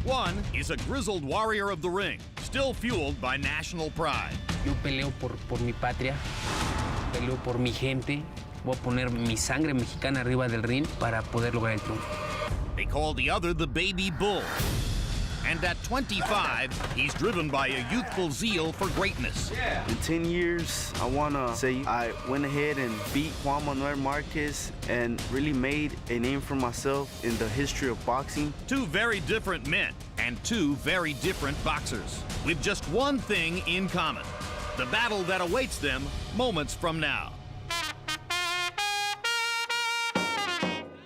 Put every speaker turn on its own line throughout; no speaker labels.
Juan is a grizzled warrior of the ring, still fueled by national pride.
Yo peleo por mi patria, peleo por mi gente. Voy a poner mi sangre mexicana arriba del ring para poder lograr el triunfo.
They call the other the baby bull. And at 25, he's driven by a youthful zeal for greatness.
In 10 years, I want to say I went ahead and beat Juan Manuel Marquez and really made a name for myself in the history of boxing.
Two very different men and two very different boxers with just one thing in common: the battle that awaits them moments from now.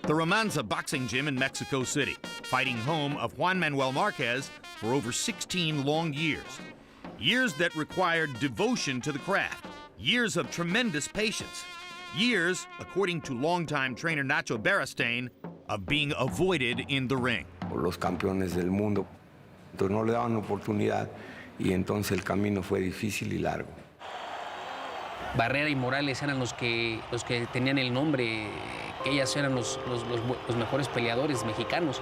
The Romanza Boxing Gym in Mexico City, fighting home of Juan Manuel Marquez for over 16 long years. Years that required devotion to the craft, years of tremendous patience, years, according to longtime trainer Nacho Beristain, of being avoided in the ring.
Los campeones del mundo, entonces no le daban oportunidad y entonces el camino fue difícil y largo.
Barrera y Morales eran los que tenían el nombre, que ellas eran los mejores peleadores mexicanos.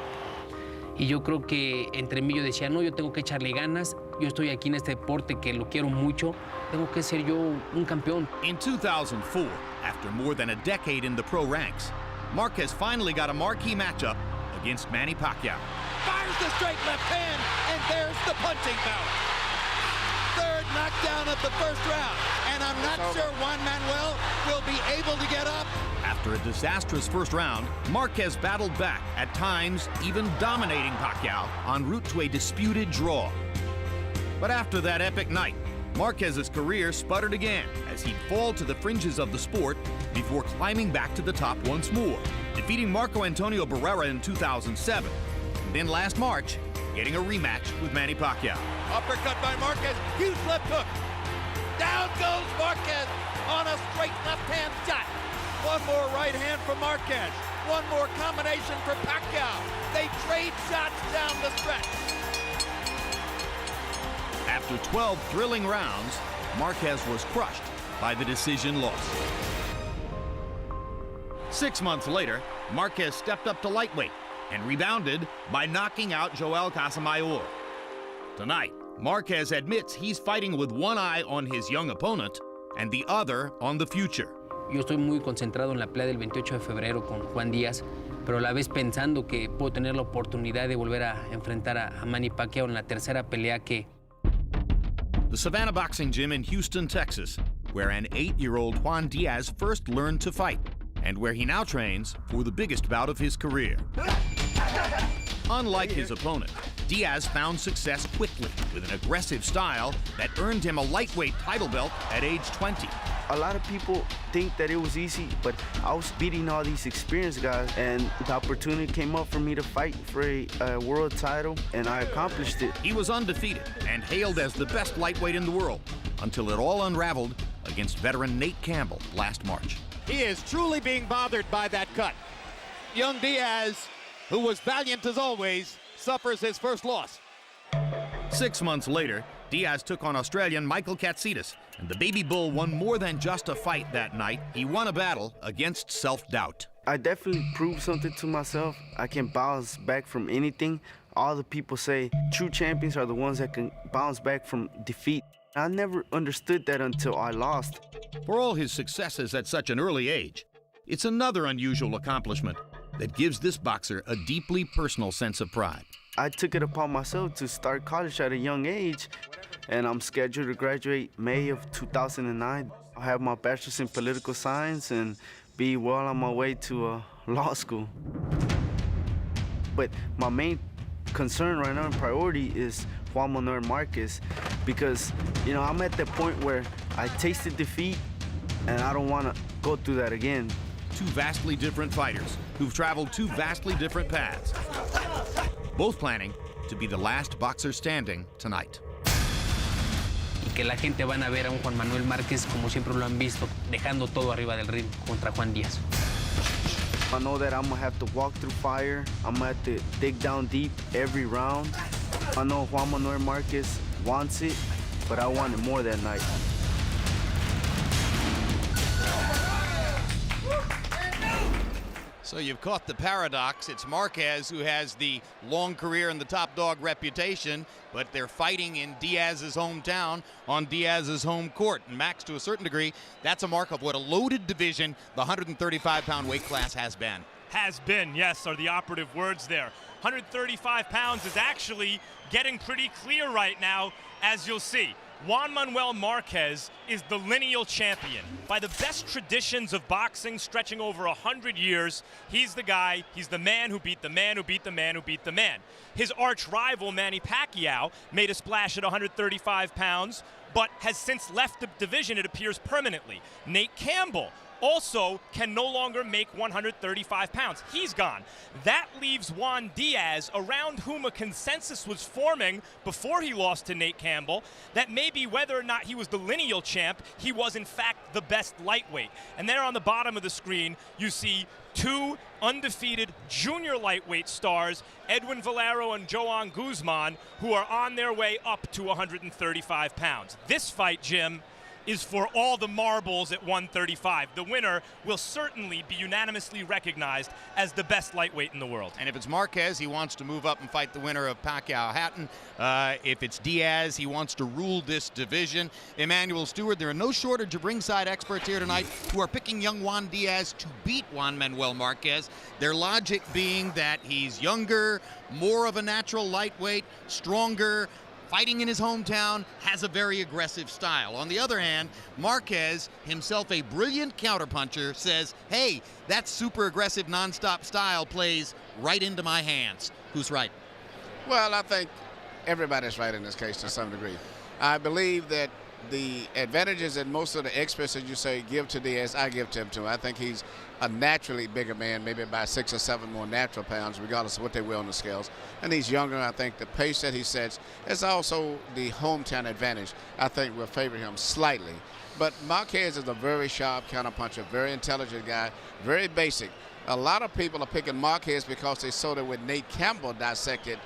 Y yo creo que entre mí yo decía, no, yo tengo que echarle ganas, yo estoy aquí en este deporte que lo quiero mucho, tengo que ser yo un campeón.
In 2004, after more than a decade in the pro ranks, Marquez finally got a marquee matchup against Manny Pacquiao.
Fires the straight left hand, and there's the punching bout. Third knockdown of the first round, and I'm not sure Juan Manuel will be able to get up.
After a disastrous first round, Marquez battled back, at times even dominating Pacquiao en route to a disputed draw. But after that epic night, Marquez's career sputtered again as he'd fall to the fringes of the sport before climbing back to the top once more, defeating Marco Antonio Barrera in 2007, and then last March, getting a rematch with Manny Pacquiao.
Uppercut by Marquez, huge left hook. Down goes Marquez on a straight left-hand shot. One more right hand from Marquez. One more combination for Pacquiao. They trade shots down the stretch.
After 12 thrilling rounds, Marquez was crushed by the decision loss. 6 months later, Marquez stepped up to lightweight and rebounded by knocking out Joel Casamayor. Tonight, Marquez admits he's fighting with one eye on his young opponent and the other on the future.
Yo estoy muy concentrado en la pelea del 28 de febrero con Juan Díaz, pero a la vez pensando que puedo tener la oportunidad de volver a enfrentar a Manny Pacquiao en la tercera pelea que...
The Savannah Boxing Gym in Houston, Texas, where an 8-year-old Juan Diaz first learned to fight, and where he now trains for the biggest bout of his career. Unlike his opponent, Diaz found success quickly with an aggressive style that earned him a lightweight title belt at age 20.
A lot of people think that it was easy, but I was beating all these experienced guys, and the opportunity came up for me to fight for a world title, and I accomplished it.
He was undefeated and hailed as the best lightweight in the world until it all unraveled against veteran Nate Campbell last March.
He is truly being bothered by that cut. Young Diaz, who was valiant as always, suffers his first loss.
6 months later, Diaz took on Australian Michael Katsidis, and the Baby Bull won more than just a fight that night. He won a battle against self-doubt.
I definitely proved something to myself. I can bounce back from anything. All the people say true champions are the ones that can bounce back from defeat. I never understood that until I lost.
For all his successes at such an early age, it's another unusual accomplishment that gives this boxer a deeply personal sense of pride.
I took it upon myself to start college at a young age, and I'm scheduled to graduate May of 2009. I have my bachelor's in political science and be well on my way to law school. But my main concern right now and priority is Juan Manuel Marquez, because, you know, I'm at the point where I tasted defeat and I don't want to go through that again.
Two vastly different fighters who've traveled two vastly different paths, both planning to be the last boxer standing tonight.
Y que la gente van a ver a un Juan Manuel Márquez como siempre lo han visto, dejando todo arriba del ring contra Juan Díaz.
I know that I'm gonna have to walk through fire. I'm gonna have to dig down deep every round. I know Juan Manuel Marquez wants it, but I want it more that night.
So you've caught the paradox. It's Marquez who has the long career and the top dog reputation, but they're fighting in Diaz's hometown on Diaz's home court. And Max, to a certain degree, that's a mark of what a loaded division the 135-pound weight class has been.
Has been, yes, are the operative words there. 135 pounds is actually getting pretty clear right now, as you'll see. Juan Manuel Marquez is the lineal champion. By the best traditions of boxing stretching over 100 years, he's the guy, he's the man who beat the man who beat the man who beat the man. His arch rival, Manny Pacquiao, made a splash at 135 pounds, but has since left the division, it appears, permanently. Nate Campbell also can no longer make 135 pounds. He's gone. That leaves Juan Diaz, around whom a consensus was forming before he lost to Nate Campbell, that maybe whether or not he was the lineal champ, he was in fact the best lightweight. And there on the bottom of the screen, you see two undefeated junior lightweight stars, Edwin Valero and Joan Guzman, who are on their way up to 135 pounds. This fight, Jim, is for all the marbles at 135. The winner will certainly be unanimously recognized as the best lightweight in the world.
And if it's Marquez, he wants to move up and fight the winner of Pacquiao-Hatton. If it's Diaz, he wants to rule this division. Emmanuel Stewart, there are no shortage of ringside experts here tonight who are picking young Juan Diaz to beat Juan Manuel Marquez. Their logic being that he's younger, more of a natural lightweight, stronger, fighting in his hometown, has a very aggressive style. On the other hand, Marquez, himself a brilliant counterpuncher, says, hey, that super aggressive nonstop style plays right into my hands. Who's right?
Well, I think everybody's right in this case to some degree. I believe that the advantages that most of the experts, as you say, give to Diaz, I give to him too. I think he's a naturally bigger man, maybe by 6 or 7 more natural pounds, regardless of what they weigh on the scales. And he's younger. I think the pace that he sets is also the hometown advantage. I think will favor him slightly. But Marquez is a very sharp counterpuncher, very intelligent guy, very basic. A lot of people are picking Marquez because they saw that when Nate Campbell dissected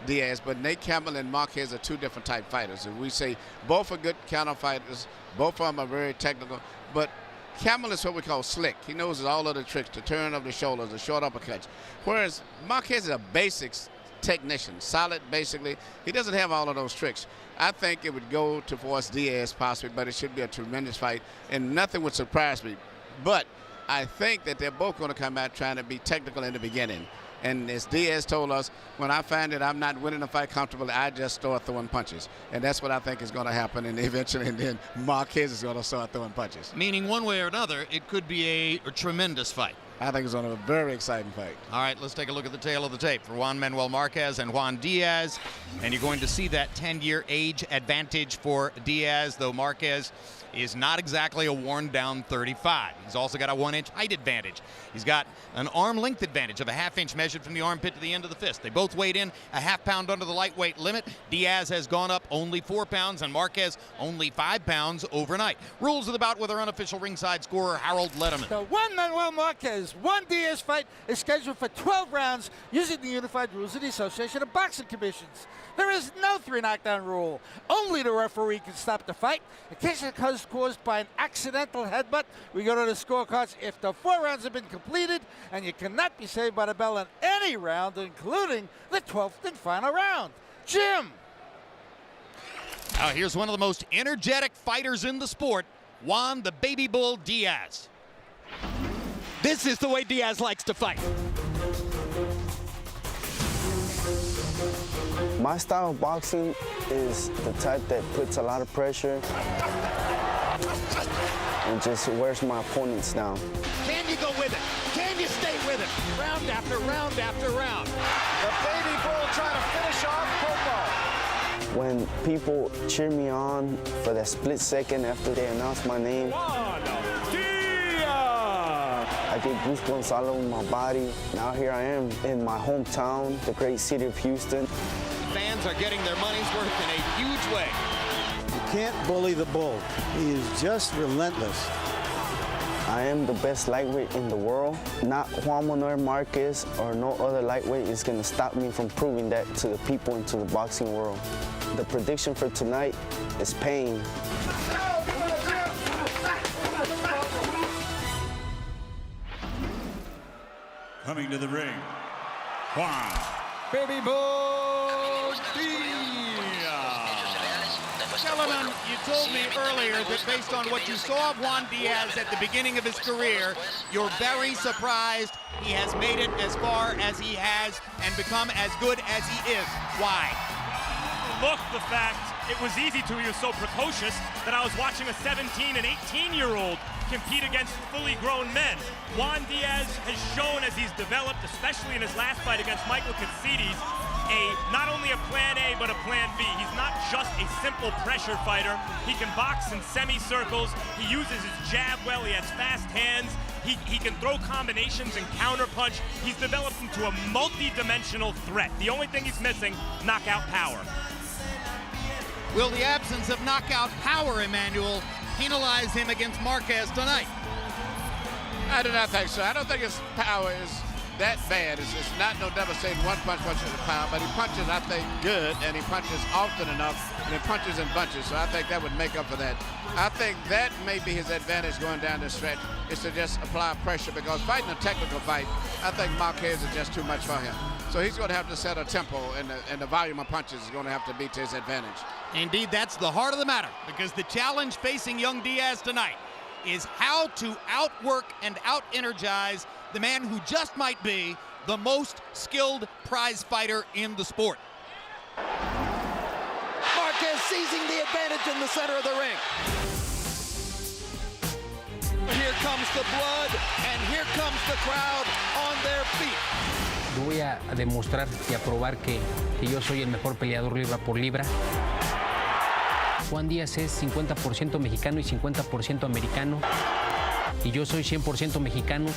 Diaz, but Nate Campbell and Marquez are two different type fighters. And we say both are good counter fighters, both of them are very technical, but Campbell is what we call slick. He knows all of the tricks, the turn of the shoulders, the short uppercuts. Whereas Marquez is a basics technician, solid basically. He doesn't have all of those tricks. I think it would go towards Diaz possibly, but it should be a tremendous fight, and nothing would surprise me. But I think that they're both going to come out trying to be technical in the beginning. And as Diaz told us, when I find that I'm not winning the fight comfortably, I just start throwing punches. And that's what I think is going to happen. And eventually, and then Marquez is going to start throwing punches.
Meaning one way or another, it could be a tremendous fight.
I think it's going to be a very exciting fight.
All right, let's take a look at the tail of the tape for Juan Manuel Marquez and Juan Diaz. And you're going to see that 10-year age advantage for Diaz, though Marquez is not exactly a worn-down 35. He's also got a 1-inch height advantage. He's got an arm length advantage of a 1/2 inch measured from the armpit to the end of the fist. They both weighed in a 1/2 pound under the lightweight limit. Diaz has gone up only 4 pounds and Marquez only 5 pounds overnight. Rules of the bout with our unofficial ringside scorer, Harold Letterman.
The Juan Manuel Marquez Juan Diaz fight is scheduled for 12 rounds using the unified rules of the Association of Boxing Commissions. There is no 3 knockdown rule. Only the referee can stop the fight. In case it is caused by an accidental headbutt, we go to the scorecards if the 4 rounds have been completed, and you cannot be saved by the bell in any round, including the 12th and final round. Jim.
Now here's one of the most energetic fighters in the sport, Juan the Baby Bull Diaz.
This is the way Diaz likes to fight.
My style of boxing is the type that puts a lot of pressure and just wears my opponents down.
Can you go with it? Can you stay with it? Round after round after round. The Baby Bull trying to finish off football.
When people cheer me on for that split second after they announce my name, I get goosebumps all over my body. Now here I am in my hometown, the great city of Houston.
Fans are getting their money's worth in a huge way.
You can't bully the bull. He is just relentless.
I am the best lightweight in the world. Not Juan Manuel Marquez or no other lightweight is going to stop me from proving that to the people and to the boxing world. The prediction for tonight is pain.
Coming to the ring, Juan Baby Boy Diaz.
Gentlemen, you told me earlier that based on what you saw of Juan Diaz at the beginning of his career, you're very surprised he has made it as far as he has and become as good as he is. Why?
Look, the fact it was easy to, he was so precocious that I was watching a 17 and 18-year-old compete against fully grown men. Juan Diaz has shown as he's developed, especially in his last fight against Michael Katsides, not only a plan A, but a plan B. He's not just a simple pressure fighter. He can box in semicircles. He uses his jab well. He has fast hands. He can throw combinations and counterpunch. He's developed into a multi-dimensional threat. The only thing he's missing, knockout power.
Will the absence of knockout power, Emmanuel, penalize him against Marquez tonight?
I do not think so. I don't think his power is that bad. It's not no devastating one-punch punches of power, but he punches, I think, good, and he punches often enough, and he punches in bunches, so I think that would make up for that. I think that may be his advantage going down the stretch, is to just apply pressure, because fighting a technical fight, I think Marquez is just too much for him. So he's going to have to set a tempo, and the volume of punches is going to have to be to his advantage.
Indeed, that's the heart of the matter, because the challenge facing young Diaz tonight is how to outwork and out-energize the man who just might be the most skilled prize fighter in the sport.
Marquez seizing the advantage in the center of the ring. Here comes the blood, and here comes the crowd on their feet.
Voy a demostrar y a probar que yo soy el mejor peleador libra por libra. Juan Díaz es 50% mexicano y 50% americano. Y yo soy 100% mexicano.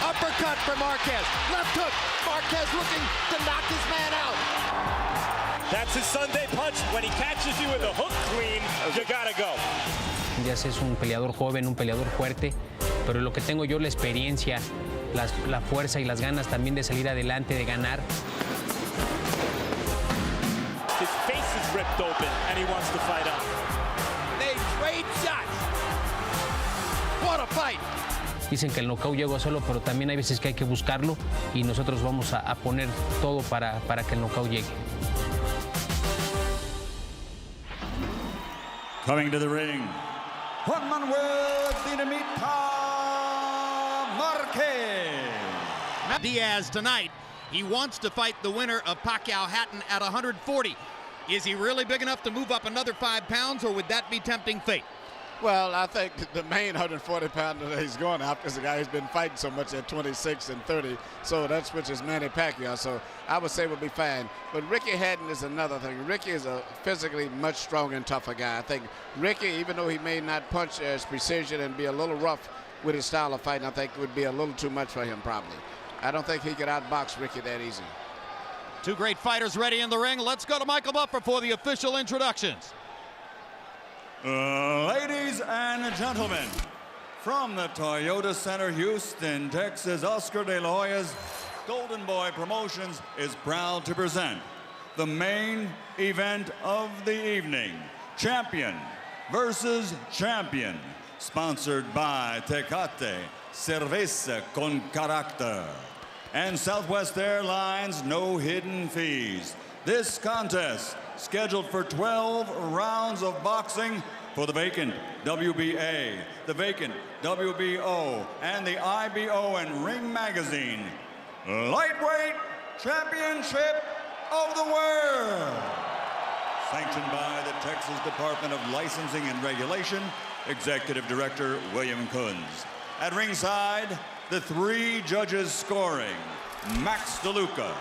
Uppercut for Marquez. Left hook. Marquez looking to knock his man out.
That's his Sunday punch. When he catches you with a hook clean, you gotta go.
Díaz es un peleador joven, un peleador fuerte, pero lo que tengo yo la experiencia, la fuerza y las ganas también de salir adelante, de ganar.
His face is ripped open and he wants to fight on.
They trade shots. What a fight.
Dicen que el knockout llega solo, pero también hay veces que hay que buscarlo y nosotros vamos a poner todo para que el knockout llegue.
Coming to the ring, Juan Manuel Marquez.
Diaz tonight, he wants to fight the winner of Pacquiao-Hatton at 140. Is he really big enough to move up another 5 pounds, or would that be tempting fate?
Well, I think the main 140-pounder that he's going after is the guy who's been fighting so much at 26 and 30, so that's which is Manny Pacquiao, so I would say we'll be fine. But Ricky Hatton is another thing. Ricky is a physically much stronger and tougher guy. I think Ricky, even though he may not punch as precision and be a little rough with his style of fighting, I think it would be a little too much for him probably. I don't think he could outbox Ricky that easy.
Two great fighters ready in the ring. Let's go to Michael Buffer for the official introductions.
Ladies and gentlemen, from the Toyota Center, Houston, Texas, Oscar De La Hoya's Golden Boy Promotions is proud to present the main event of the evening, Champion versus Champion, sponsored by Tecate, Cerveza con Carácter, and Southwest Airlines, no hidden fees. This contest, scheduled for 12 rounds of boxing for the vacant WBA, the vacant WBO, and the IBO and Ring Magazine Lightweight Championship of the World. Sanctioned by the Texas Department of Licensing and Regulation, Executive Director William Kunz. At ringside, the 3 judges scoring, Max DeLuca,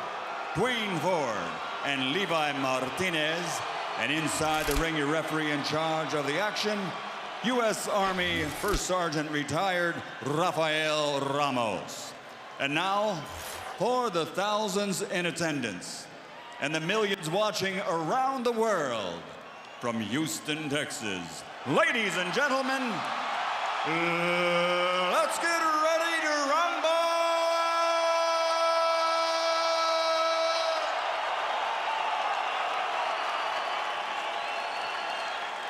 Duane Ford, and Levi Martinez. And inside the ring, your referee in charge of the action, U.S. Army First Sergeant retired Rafael Ramos. And now, for the thousands in attendance and the millions watching around the world, from Houston, Texas, ladies and gentlemen, let's get ready to rumble!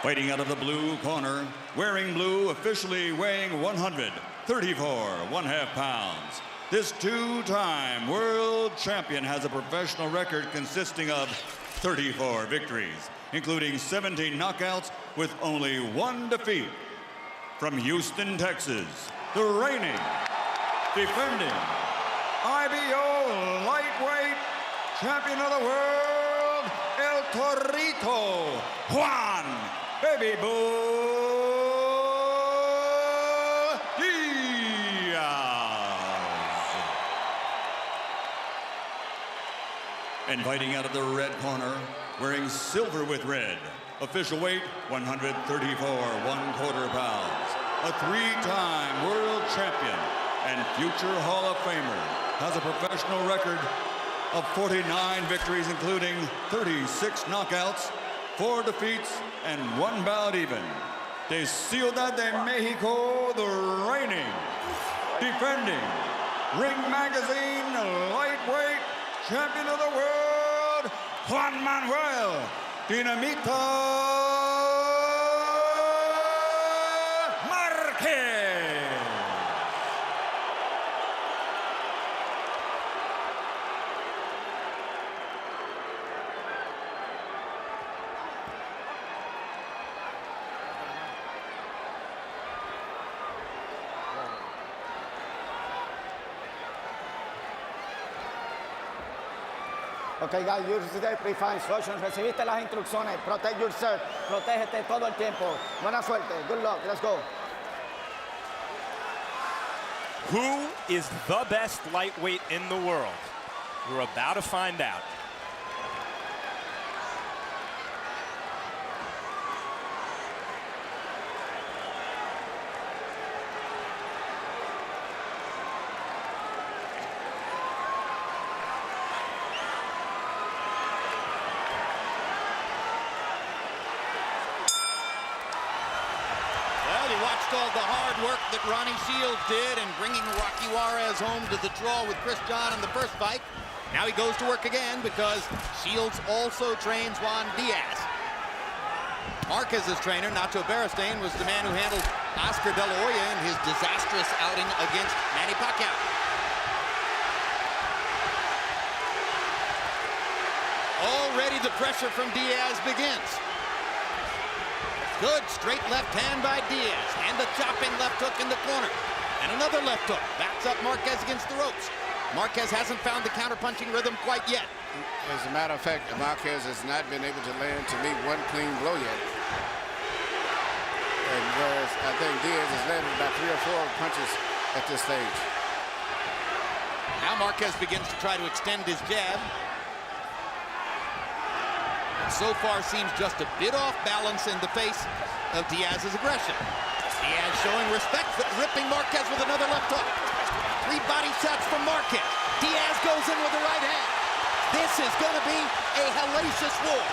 Fighting out of the blue corner, wearing blue, officially weighing 134 1/2 pounds. This two-time world champion has a professional record consisting of 34 victories, including 17 knockouts with only one defeat. From Houston, Texas, the reigning, defending, IBO lightweight champion of the world, El Torito, Juan Baby Bull Diaz. And fighting out of the red corner, wearing silver with red, official weight 134 1/4 pounds, a three-time world champion and future Hall of Famer, has a professional record of 49 victories, including 36 knockouts, 4 defeats, and 1 bout even. De Ciudad de Mexico, the reigning, defending, Ring Magazine lightweight champion of the world, Juan Manuel Dinamita Marquez.
Okay, guys, use the predefined instructions. Recibiste las instrucciones. Protect yourself. Protégete todo el tiempo. Buena suerte. Good luck. Let's go.
Who is the best lightweight in the world? We're about to find out.
All the hard work that Ronnie Shields did in bringing Rocky Juarez home to the draw with Chris John in the first fight. Now he goes to work again because Shields also trains Juan Diaz. Marquez's trainer, Nacho Beristain, was the man who handled Oscar De La Hoya in his disastrous outing against Manny Pacquiao. Already the pressure from Diaz begins. Good straight left hand by Diaz, and a chopping left hook in the corner. And another left hook, backs up Marquez against the ropes. Marquez hasn't found the counter-punching rhythm quite yet.
As a matter of fact, Marquez has not been able to land, to me, one clean blow yet. And whereas I think Diaz has landed about 3 or 4 punches at this stage.
Now Marquez begins to try to extend his jab. So far seems just a bit off balance in the face of Diaz's aggression. Diaz showing respect, but ripping Marquez with another left hook. 3 body shots from Marquez. Diaz goes in with the right hand. This is going to be a hellacious war.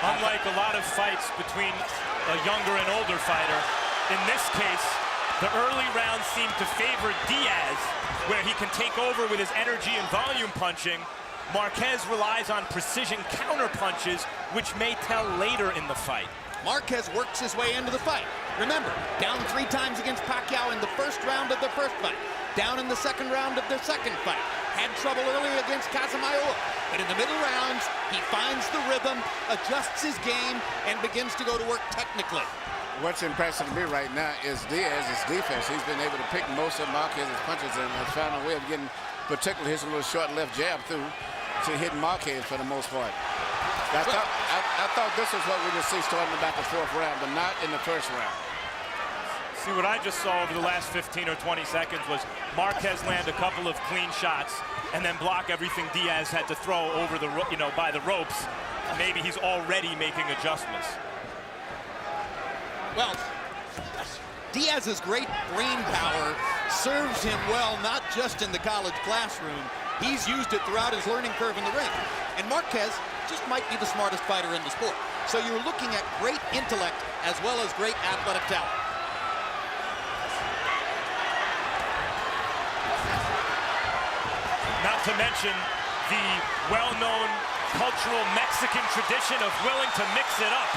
Unlike a lot of fights between a younger and older fighter, in this case, the early rounds seem to favor Diaz, where he can take over with his energy and volume punching. Marquez relies on precision counter punches, which may tell later in the fight.
Marquez works his way into the fight. Remember, down 3 times against Pacquiao in the first round of the first fight. Down in the second round of the second fight. Had trouble early against Casamayor. But in the middle rounds, he finds the rhythm, adjusts his game, and begins to go to work technically.
What's impressive to me right now is Diaz's defense. He's been able to pick most of Marquez's punches and has found a way of getting, particularly his little short left jab through, to hit Marquez for the most part. I thought this was what we would see starting about the 4th round, but not in the 1st round.
See, what I just saw over the last 15 or 20 seconds was Marquez land a couple of clean shots and then block everything Diaz had to throw over the, by the ropes. Maybe he's already making adjustments.
Well, Diaz's great brain power serves him well, not just in the college classroom. He's used it throughout his learning curve in the ring. And Marquez just might be the smartest fighter in the sport. So you're looking at great intellect as well as great athletic talent.
Not to mention the well-known cultural Mexican tradition of willing to mix it up.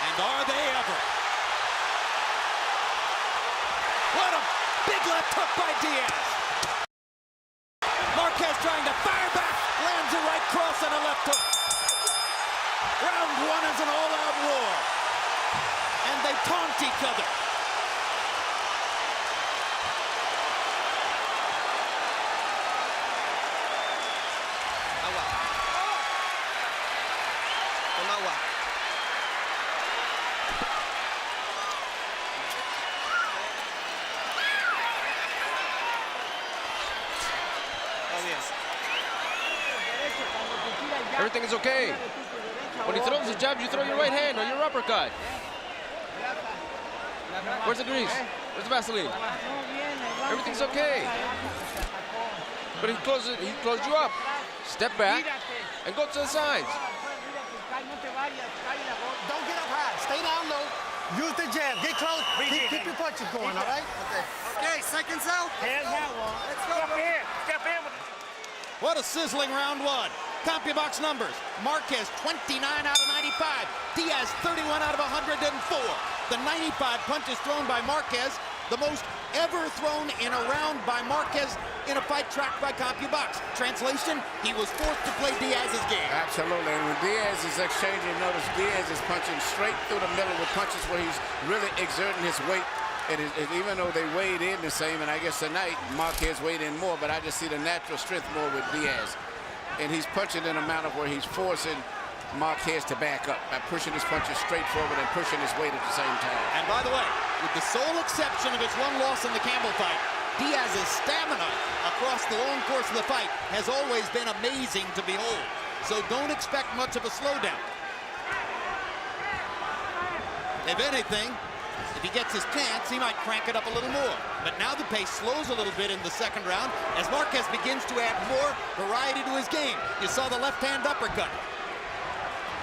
And are they ever? What a
by Diaz. Marquez trying to fire back, lands a right cross and a left hook. Round one is an all-out war, and they taunt each other.
Everything is okay. When he throws his jab, you throw your right hand or your uppercut. Where's the grease? Where's the Vaseline? Everything's okay. But he closed you up. Step back and go to the sides.
Don't get up high. Stay down low. Use the jab. Get close. Keep your punches going, all right? Okay, seconds out. Hands out. Let's go. Step in.
What a sizzling round one. CompuBox numbers. Marquez 29 out of 95. Diaz 31 out of 104. The 95 punches thrown by Marquez, the most ever thrown in a round by Marquez in a fight tracked by CompuBox. Translation, he was forced to play Diaz's game.
Absolutely, and when Diaz is exchanging, notice Diaz is punching straight through the middle with punches where he's really exerting his weight. Even though they weighed in the same, and I guess tonight Marquez weighed in more, but I just see the natural strength more with Diaz. And he's punching in a manner where he's forcing Marquez to back up by pushing his punches straight forward and pushing his weight at the same time.
And by the way, with the sole exception of his one loss in the Campbell fight, Diaz's stamina across the long course of the fight has always been amazing to behold. So don't expect much of a slowdown. If anything, if he gets his chance, he might crank it up a little more. But now the pace slows a little bit in the second round as Marquez begins to add more variety to his game. You saw the left-hand uppercut.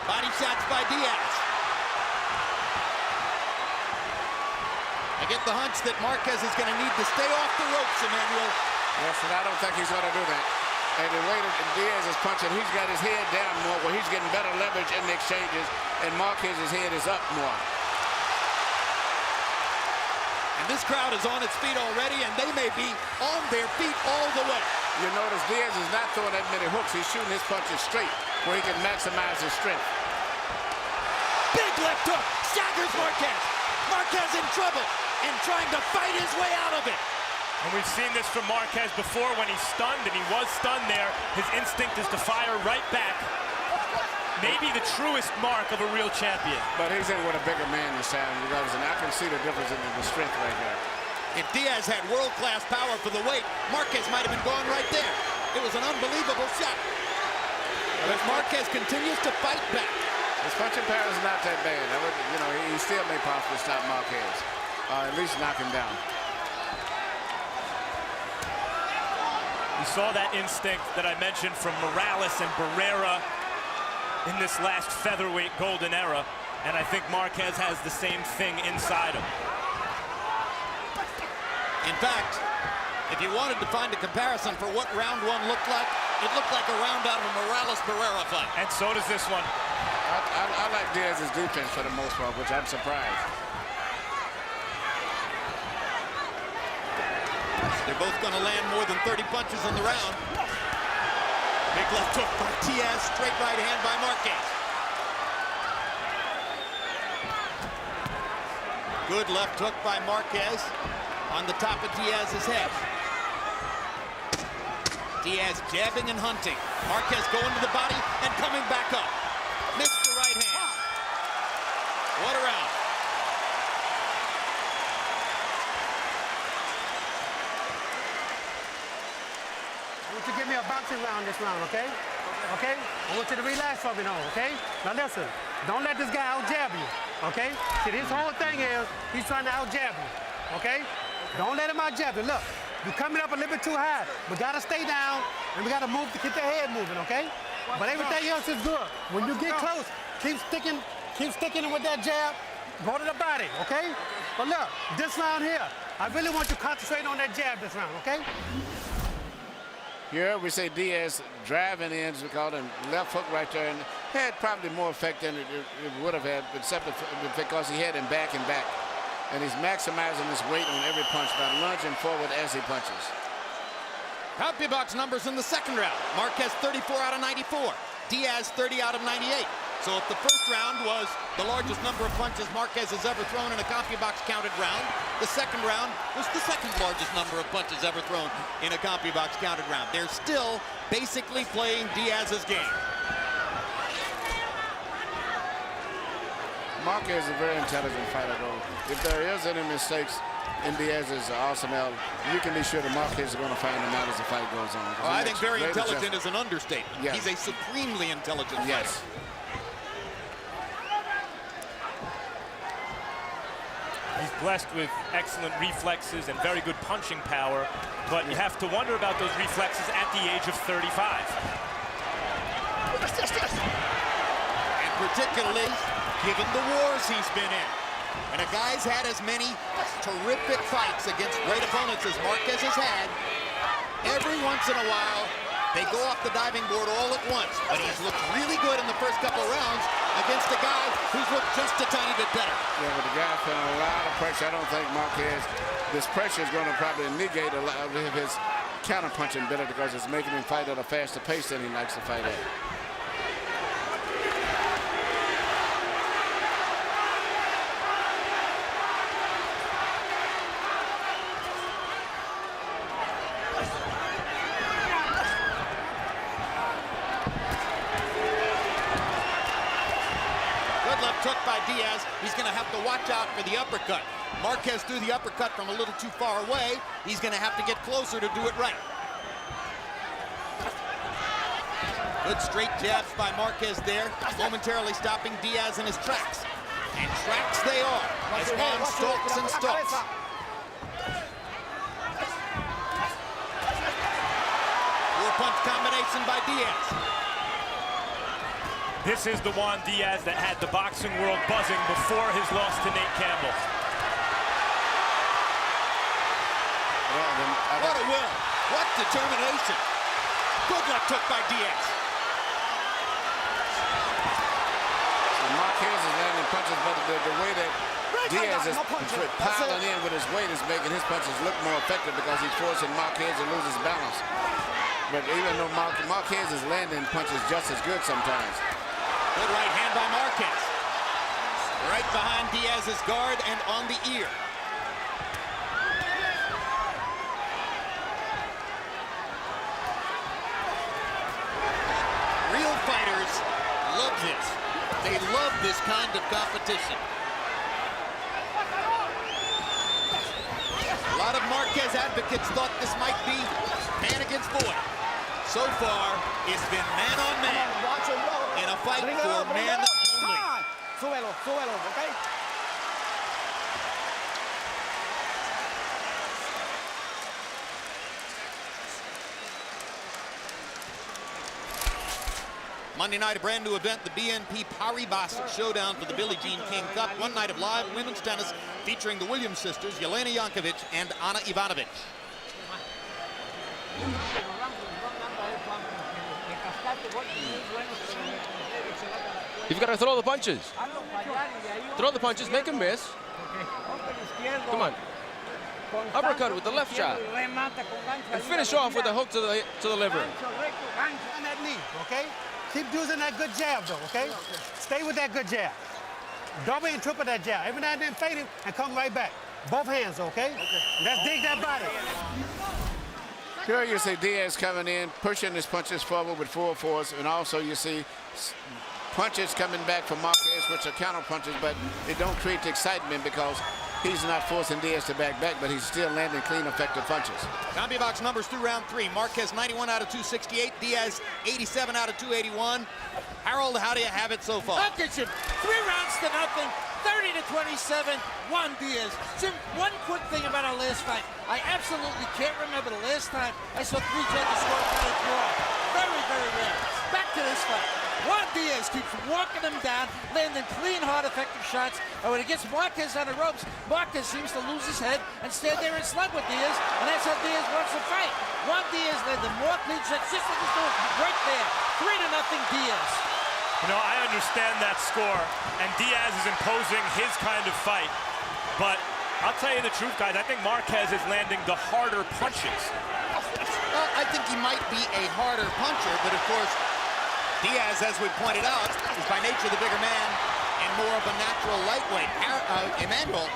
Body shots by Diaz. I get the hunch that Marquez is going to need to stay off the ropes, Emmanuel.
Yes, and I don't think he's going to do that. And the way that Diaz is punching, he's got his head down more, where he's getting better leverage in the exchanges, and Marquez's head is up more.
And this crowd is on its feet already, and they may be on their feet all the way.
You notice Diaz is not throwing that many hooks. He's shooting his punches straight, where he can maximize his strength.
Big left hook, staggers Marquez. Marquez in trouble and trying to fight his way out of it.
And we've seen this from Marquez before when he's stunned, and he was stunned there. His instinct is to fire right back. Maybe the truest mark of a real champion.
But he's in with a bigger man this time, and I can see the difference in the strength right there.
If Diaz had world-class power for the weight, Marquez might have been gone right there. It was an unbelievable shot. But Marquez continues to fight back.
His punching power is not that bad. He still may possibly stop Marquez, or at least knock him down.
You saw that instinct that I mentioned from Morales and Barrera in this last featherweight golden era, and I think Marquez has the same thing inside him.
In fact, if you wanted to find a comparison for what round one looked like, it looked like a round out of a Morales-Barrera fight.
And so does this one.
I like Diaz's defense for the most part, which I'm surprised.
They're both going to land more than 30 punches in the round. Big left hook by Diaz, straight right hand by Marquez. Good left hook by Marquez on the top of Diaz's head. Diaz jabbing and hunting. Marquez going to the body and coming back up. Missed the right hand. What a round.
I want you to give me a boxing round this round, okay? Okay? I want you to relax for me now, okay? Now listen, don't let this guy out-jab you, okay? See, his whole thing is he's trying to out-jab you, okay? Don't let him out-jab you. Look, you're coming up a little bit too high. We gotta stay down, and we gotta move to get the head moving, okay? But everything else is good. When you get close, keep sticking with that jab, go to the body, okay? But look, this round here, I really want you to concentrate on that jab this round, okay?
Here we say Diaz driving in, we call him left hook right there, and had probably more effect than it would have had, except because he had him back and back. and he's maximizing his weight on every punch by lunging forward as he punches.
CompuBox numbers in the second round. Marquez 34 out of 94. Diaz 30 out of 98. So if the first round was the largest number of punches Marquez has ever thrown in a CompuBox counted round, the second round was the second largest number of punches ever thrown in a CompuBox counted round. They're still basically playing Diaz's game.
Marquez is a very intelligent fighter, though. If there is any mistakes in Diaz's arsenal, you can be sure that Marquez is going to find them out as the fight goes on.
Well, I think very intelligent is an understatement.
Yes.
He's a supremely intelligent
yes.
fighter.
He's blessed with excellent reflexes and very good punching power, but you have to wonder about those reflexes at the age of 35.
And particularly given the wars he's been in. And a guy's had as many terrific fights against great opponents as Marquez has had. Every once in a while, they go off the diving board all at once. But he's looked really good in the first couple of rounds against a guy who's looked just a tiny bit better.
Yeah, but the guy feeling a lot of pressure. I don't think Marquez, this pressure is going to probably negate a lot of his counter-punching ability because it's making him fight at a faster pace than he likes to fight at.
Took by Diaz. He's going to have to watch out for the uppercut. Marquez threw the uppercut from a little too far away. He's going to have to get closer to do it right. Good straight jabs by Marquez there, momentarily stopping Diaz in his tracks. And tracks they are, as Juan stalks and stalks. Four-punch combination by Diaz.
This is the Juan Diaz that had the boxing world buzzing before his loss to Nate Campbell.
What a will. What determination. Good left hook by Diaz.
Marquez is landing punches, but the way that Diaz is piling in with his weight is making his punches look more effective because he's forcing Marquez to lose his balance. But even though Marquez is landing punches just as good sometimes.
Good right hand by Marquez. Right behind Diaz's guard and on the ear. Real fighters love this. They love this kind of competition. A lot of Marquez advocates thought this might be man against boy. So far, it's been man on man in a fight for man only.
Súbelo, súbelo, okay?
Monday night, a brand new event, the BNP Paribas Showdown for the Billie Jean King Cup. One night of live women's tennis featuring the Williams sisters, Jelena Jankovic and Ana Ivanovic.
You've got to throw the punches. Throw the punches, make him miss. Come on. Uppercut with the left shot. And finish off with a hook to the liver.
On that knee, okay? Keep using that good jab, though, okay? Stay with that good jab. Double and triple that jab. Every now and then fade him and come right back. Both hands, okay? Let's dig that body.
Here you see Diaz coming in, pushing his punches forward with full force, and also you see punches coming back from Marquez, which are counter punches, but it don't create the excitement because he's not forcing Diaz to back, but he's still landing clean, effective punches.
CompuBox numbers through round 3. Marquez 91 out of 268. Diaz 87 out of 281. Harold, how do you have it so far?
Attention, 3 rounds to nothing, 30 to 27, Juan Diaz. Jim, one quick thing about our last fight. I absolutely can't remember the last time I saw 3 judges score a draw. Very, very rare. Back to this fight. Juan Diaz keeps walking him down, landing clean, hard, effective shots. And when he gets Marquez on the ropes, Marquez seems to lose his head and stand there and slug with Diaz, and that's how Diaz wants to fight. Juan Diaz landing more clean shots, just like he's doing right there. 3-0 Diaz.
You know, I understand that score, and Diaz is imposing his kind of fight, but I'll tell you the truth, guys. I think Marquez is landing the harder punches.
Well, I think he might be a harder puncher, but of course, Diaz, as we pointed out, is by nature the bigger man and more of a natural lightweight. Emmanuel,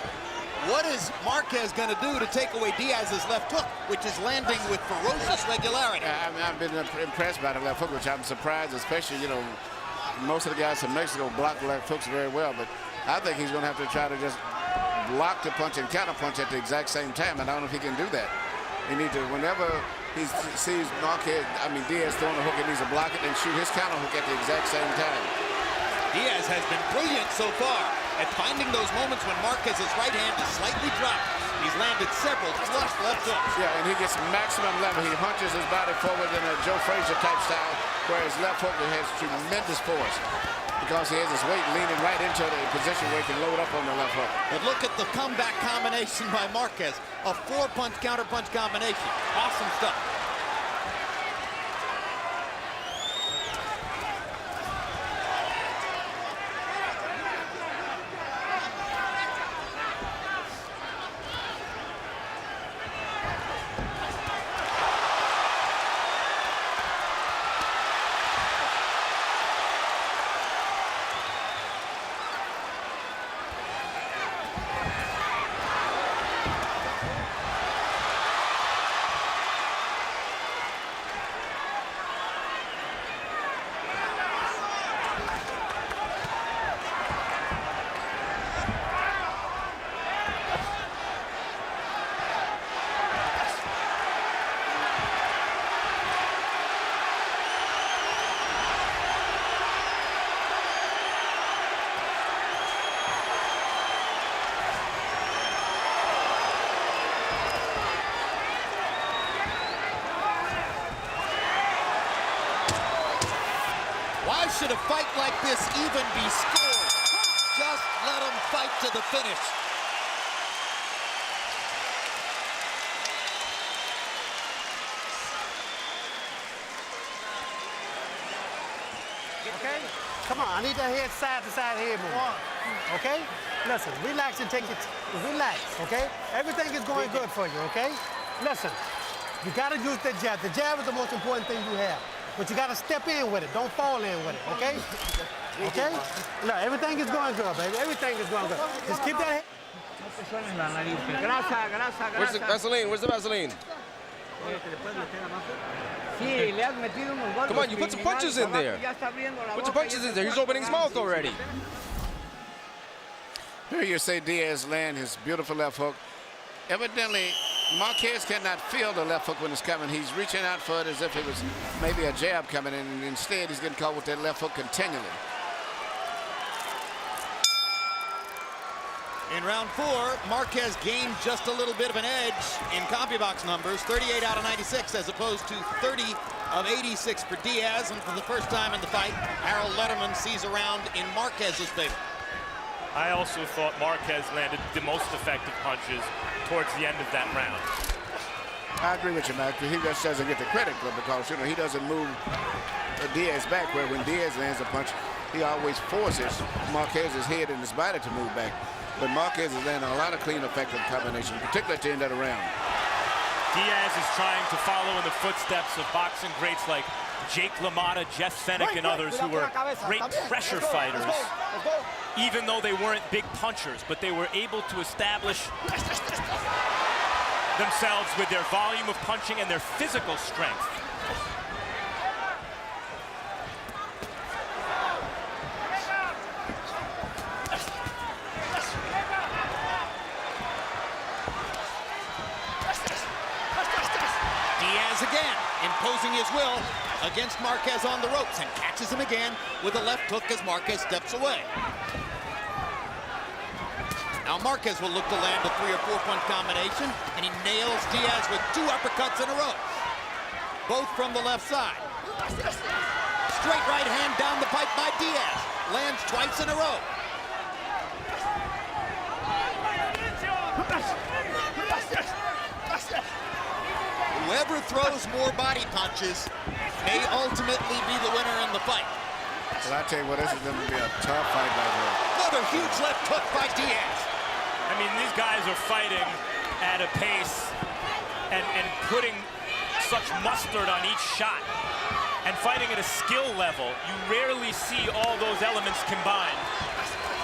what is Marquez going to do to take away Diaz's left hook, which is landing with ferocious regularity?
I've been impressed by the left hook, which I'm surprised, especially, you know, most of the guys from Mexico block left hooks very well, but I think he's going to have to try to just block the punch and counter punch at the exact same time, and I don't know if he can do that. He needs to, whenever he sees Diaz throwing a hook, he needs to block it and shoot his counter hook at the exact same time.
Diaz has been brilliant so far at finding those moments when Marquez's right hand is slightly dropped. He's landed several flush left hooks.
Yeah, and he gets maximum level. He hunches his body forward in a Joe Frazier type style, where his left hook has tremendous force because he has his weight leaning right into the position where he can load up on the left hook.
But look at the comeback combination by Marquez. A 4-punch counter-punch combination. Awesome stuff. Why should a fight like this even be scored? Just let them fight to the finish.
Okay? Come on, I need that head side to side head movement. Okay? Listen, relax and take it. Relax, okay? Everything is going good for you, okay? Listen, you gotta use the jab. The jab is the most important thing you have. But you gotta step in with it. Don't fall in with it, okay? Okay? Look, everything is going good, baby. Everything is going good. Just keep that head.
Where's the Vaseline? Where's the Vaseline? Come on, you put some punches in there. Put your punches in there. He's opening his mouth already.
Here you say Diaz land his beautiful left hook. Evidently, Marquez cannot feel the left hook when it's coming. He's reaching out for it as if it was maybe a jab coming in, and instead he's getting caught with that left hook continually.
In round 4, Marquez gained just a little bit of an edge in CompuBox numbers, 38 out of 96 as opposed to 30 of 86 for Diaz. And for the first time in the fight, Harold Letterman sees a round in Marquez's favor.
I also thought Marquez landed the most effective punches towards the end of that round.
I agree with you, Mac. He just doesn't get the credit for it because, you know, he doesn't move Diaz back, where when Diaz lands a punch, he always forces Marquez's head and his body to move back. But Marquez is landing a lot of clean, effective combinations, particularly at the end of the round.
Diaz is trying to follow in the footsteps of boxing greats like Jake LaMotta, Jeff Fennick, and others who were great pressure fighters, even though they weren't big punchers, but they were able to establish themselves with their volume of punching and their physical strength.
Diaz again, imposing his will against Marquez on the ropes, and catches him again with a left hook as Marquez steps away. Now Marquez will look to land a 3- or 4-punch combination, and he nails Diaz with 2 uppercuts in a row, both from the left side. Straight right hand down the pipe by Diaz, lands twice in a row. Whoever throws more body punches may ultimately be the winner in the fight.
Well, I tell you what, this is going to be a tough fight by him.
Another huge left hook by Diaz.
And mean, these guys are fighting at a pace and putting such mustard on each shot and fighting at a skill level. You rarely see all those elements combined.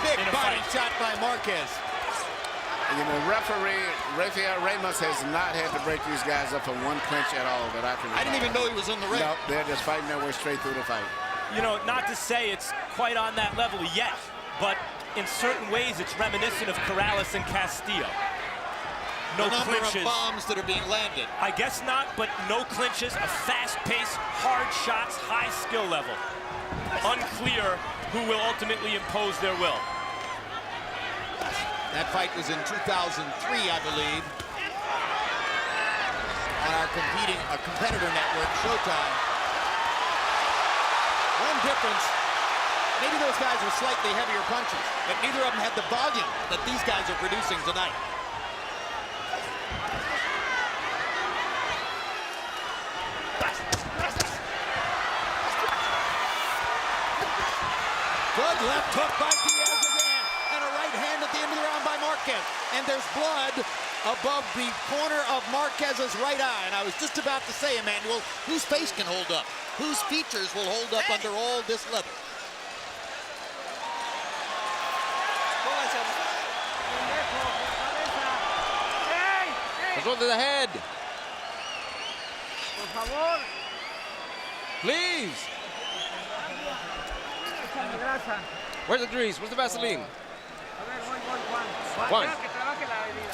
Big
in a
body
fight.
shot by Marquez.
You know, referee Rafael Ramos has not had to break these guys up for one clinch at all that I can recall.
I didn't even know he was in the ring.
No, they're just fighting their way straight through the fight.
You know, not to say it's quite on that level yet, but in certain ways it's reminiscent of Corrales and Castillo. No
the number
clinches.
of bombs that are being landed.
I guess not, but no clinches, a fast pace, hard shots, high skill level. Unclear who will ultimately impose their will.
That fight was in 2003, I believe, on our competitor network, Showtime. One difference, maybe those guys were slightly heavier punches, but neither of them had the volume that these guys are producing tonight. Good left hook by Diaz again, and a right hand at the end of the round by Marquez. And there's blood above the corner of Marquez's right eye. And I was just about to say, Emmanuel, whose face can hold up? Whose features will hold up under all this leather?
Let's roll to the head. Please. Where's the grease? Where's the Vaseline?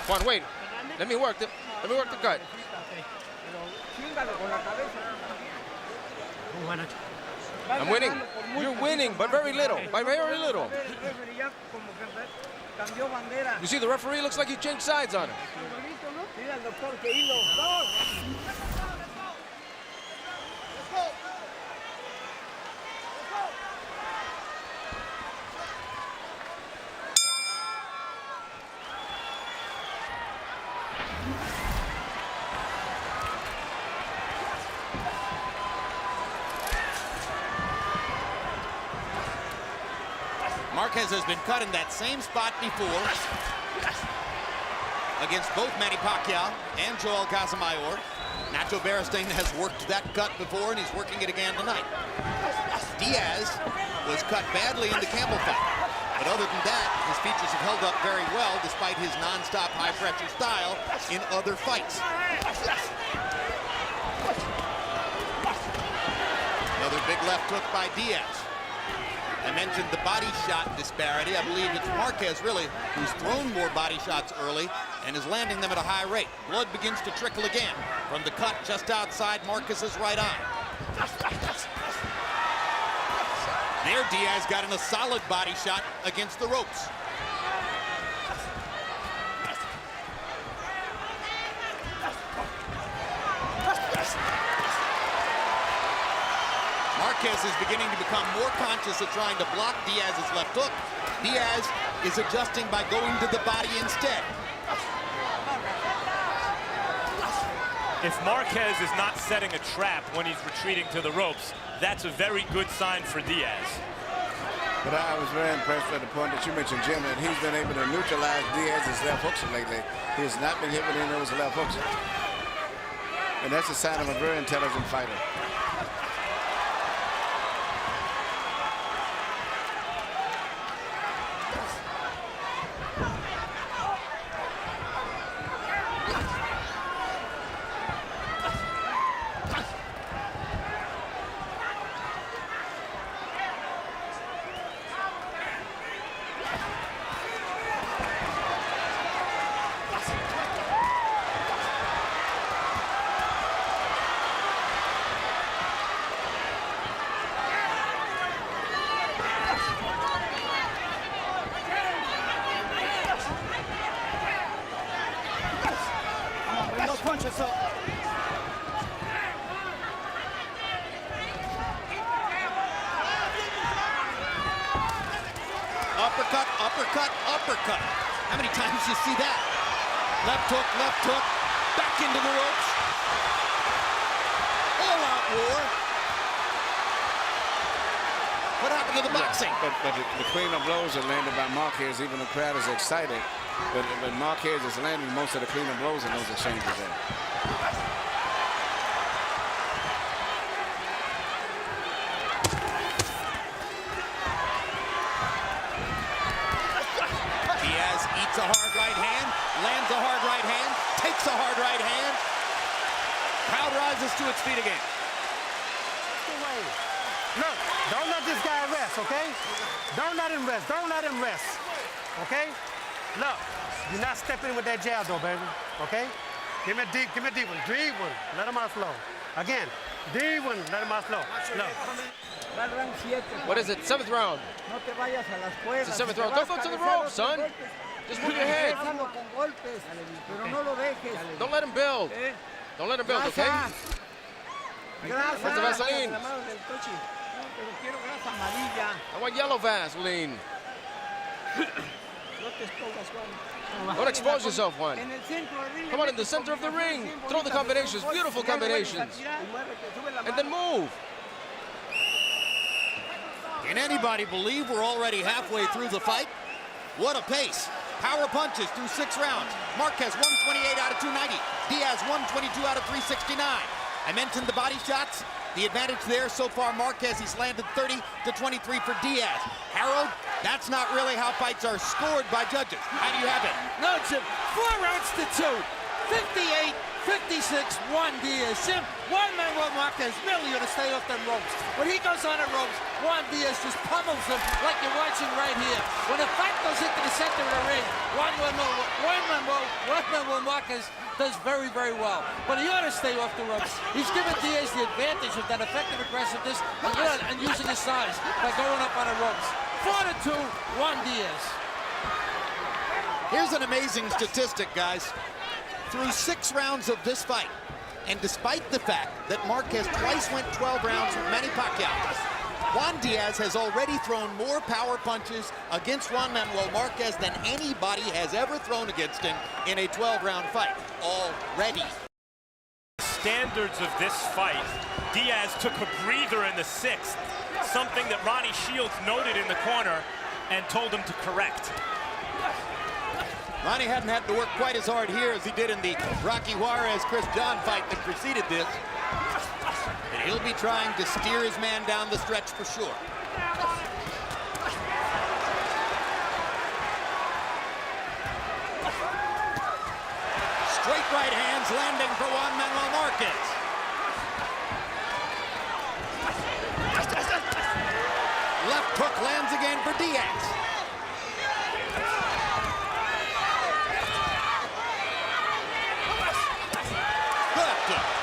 Juan, wait. Let me work the cut. I'm winning. You're winning, but very little. By very little. You see, the referee looks like he changed sides on him.
Marquez has been cut in that same spot before against both Manny Pacquiao and Joel Casamayor. Nacho Beristain has worked that cut before, and he's working it again tonight. Diaz was cut badly in the Campbell fight, but other than that, his features have held up very well despite his non-stop high-pressure style in other fights. Another big left hook by Diaz. I mentioned the body shot disparity. I believe it's Marquez, really, who's thrown more body shots early and is landing them at a high rate. Blood begins to trickle again from the cut just outside Marquez's right eye. There, Diaz got in a solid body shot against the ropes. Marquez is beginning to become more conscious of trying to block Diaz's left hook. Diaz is adjusting by going to the body instead.
If Marquez is not setting a trap when he's retreating to the ropes, that's a very good sign for Diaz.
But I was very impressed with the point that you mentioned, Jim, that he's been able to neutralize Diaz's left hooks lately. He has not been hit with any of those left hooks. And that's a sign of a very intelligent fighter.
Uppercut, uppercut, uppercut. How many times do you see that? Left hook, back into the ropes. All-out war. What happened to the boxing?
But the clean of blows are landed by Marquez, even the crowd is excited. But Marquez is landing most of the cleaner blows in those exchanges there.
Diaz eats a hard right hand, lands a hard right hand, takes a hard right hand. Crowd rises to its feet again.
Look, don't let this guy rest, okay? Don't let him rest. Don't let him rest, okay? Look, you're not stepping with that jab, though, baby, okay? Give me a deep one. Deep one. Let him out slow. Again, deep one. Let him out slow. Look.
What is it? 7th round. It's the 7th round. Don't go to the ropes, son. Just move your head. Don't let him build. Don't let him build, okay? Where's the Vaseline? I want yellow Vaseline. Don't expose yourself, Juan. Come on, in the center of the ring. Throw the combinations, beautiful combinations. And then move.
Can anybody believe we're already halfway through the fight? What a pace. Power punches through 6 rounds. Marquez 128 out of 290. Diaz 122 out of 369. I mentioned the body shots. The advantage there so far, Marquez, he's landed 30 to 23 for Diaz. Harold, that's not really how fights are scored by judges. How do you have it?
No, Jim. 4 rounds to 2. 58, 56, Juan Diaz. Jim, Juan Manuel Marquez merely going to stay off them ropes. When he goes on the ropes, Juan Diaz just pummels him like you're watching right here. When the fight goes into the center of the ring, Juan Manuel Marquez does very, very well. But he ought to stay off the ropes. He's given Diaz the advantage of that effective aggressiveness and using his size by going up on the ropes. 4 to 2, Juan Diaz.
Here's an amazing statistic, guys. Through 6 rounds of this fight, and despite the fact that Marquez twice went 12 rounds with Manny Pacquiao, Juan Diaz has already thrown more power punches against Juan Manuel Marquez than anybody has ever thrown against him in a 12-round fight already.
Standards of this fight, Diaz took a breather in the 6th, something that Ronnie Shields noted in the corner and told him to correct.
Ronnie hadn't had to work quite as hard here as he did in the Rocky Juarez-Chris John fight that preceded this. And he'll be trying to steer his man down the stretch for sure. Straight right hands landing for Juan Manuel Marquez. Left hook lands again for Diaz.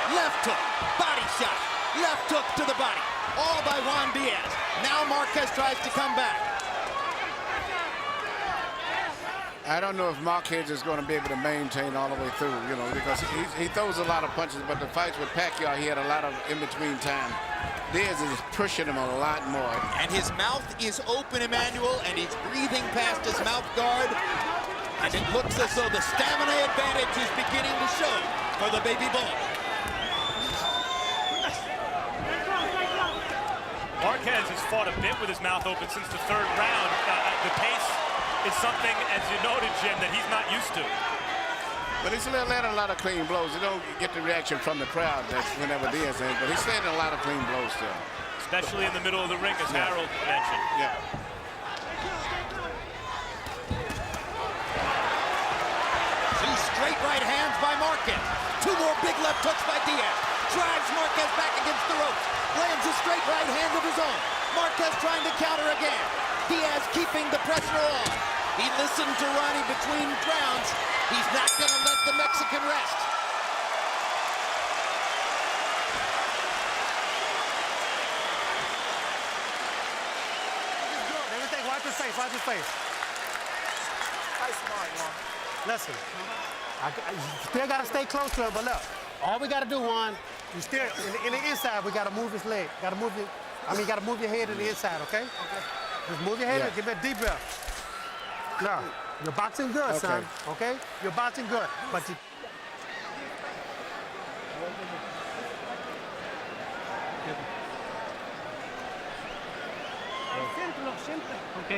Left hook, body shot, left hook to the body, all by Juan Diaz. Now Marquez tries to come back.
I don't know if Marquez is going to be able to maintain all the way through, you know, because he throws a lot of punches, but the fights with Pacquiao, he had a lot of in-between time. Diaz is pushing him a lot more.
And his mouth is open, Emmanuel, and he's breathing past his mouth guard. And it looks as though the stamina advantage is beginning to show for the baby bull.
Marquez has fought a bit with his mouth open since the 3rd round. The pace is something, as you noted, Jim, that he's not used to.
But he's landing a lot of clean blows. You don't get the reaction from the crowd that's whenever Diaz is, but he's landing a lot of clean blows still.
Especially in the middle of the ring, as Harold mentioned.
Yeah.
Two straight right hands by Marquez. 2 more big left hooks by Diaz. Drives Marquez back against the ropes. Lands a straight right hand of his own. Marquez trying to counter again. Diaz keeping the pressure on. He listened to Ronnie between rounds. He's not going to let the Mexican rest.
Everything, watch his face, watch his face. Listen, you still got to stay close to him, but look, all we got to do, Juan, you still, in the inside, we got to move his leg. Got to move your, you got to move your head in the inside, okay? Just move your head and give it a deep breath. Look, you're boxing good, son, okay? You're boxing good, but you...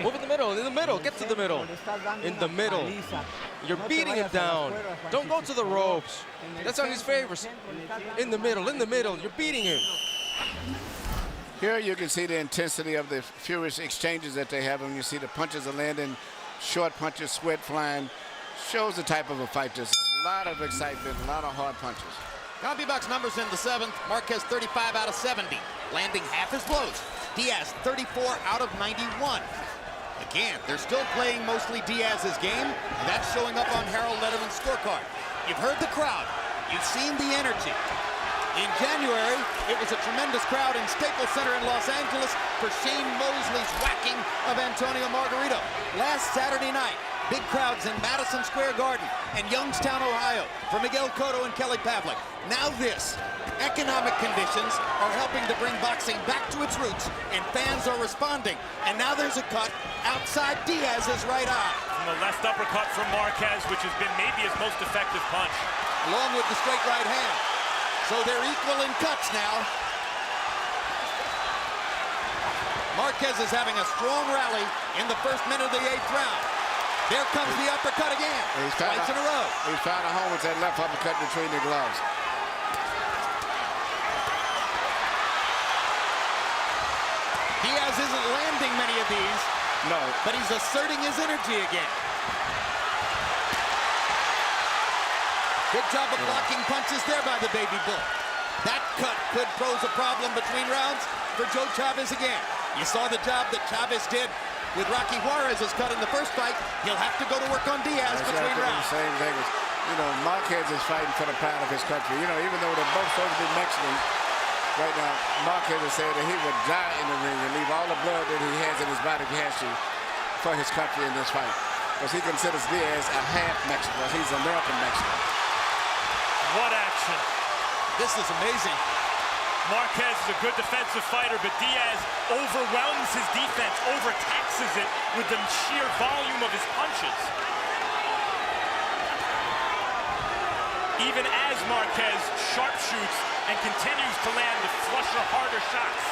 Move in the middle, get to the middle. In the middle. You're beating him down. Don't go to the ropes. That's on his favors. In the middle, you're beating him.
Here you can see the intensity of the furious exchanges that they have, and you see the punches are landing, short punches, sweat flying. Shows the type of a fight. There's a lot of excitement, a lot of hard punches.
CompuBox numbers in the 7th. Marquez 35 out of 70, landing half his blows. Diaz 34 out of 91. Again, they're still playing mostly Diaz's game, and that's showing up on Harold Letterman's scorecard. You've heard the crowd. You've seen the energy. In January, it was a tremendous crowd in Staples Center in Los Angeles for Shane Mosley's whacking of Antonio Margarito. Last Saturday night, big crowds in Madison Square Garden and Youngstown, Ohio for Miguel Cotto and Kelly Pavlik. Now this. Economic conditions are helping to bring boxing back to its roots, and fans are responding. And now there's a cut outside Diaz's right eye.
From the left uppercut from Marquez, which has been maybe his most effective punch.
Along with the straight right hand. So they're equal in cuts now. Marquez is having a strong rally in the first minute of the 8th round. There comes the uppercut again. Twice in a row.
He's found a home with that left uppercut between the gloves.
Diaz isn't landing many of these.
No.
But he's asserting his energy again. Good job of blocking punches there by the Baby Bull. That cut could pose a problem between rounds for Joe Chavez again. You saw the job that Chavez did with Rocky Juarez's cut in the first fight. He'll have to go to work on Diaz between rounds.
The same thing. Marquez is fighting for the pride of his country. Even though they're both supposed to be Mexican, right now, Marquez has said that he would die in the ring and leave all the blood that he has in his body if he has to for his country in this fight. Because he considers Diaz a half Mexican. He's American Mexican.
What action.
This is amazing.
Marquez is a good defensive fighter, but Diaz overwhelms his defense, overtaxes it with the sheer volume of his punches. Even as Marquez sharpshoots and continues to land the flusher, harder shots.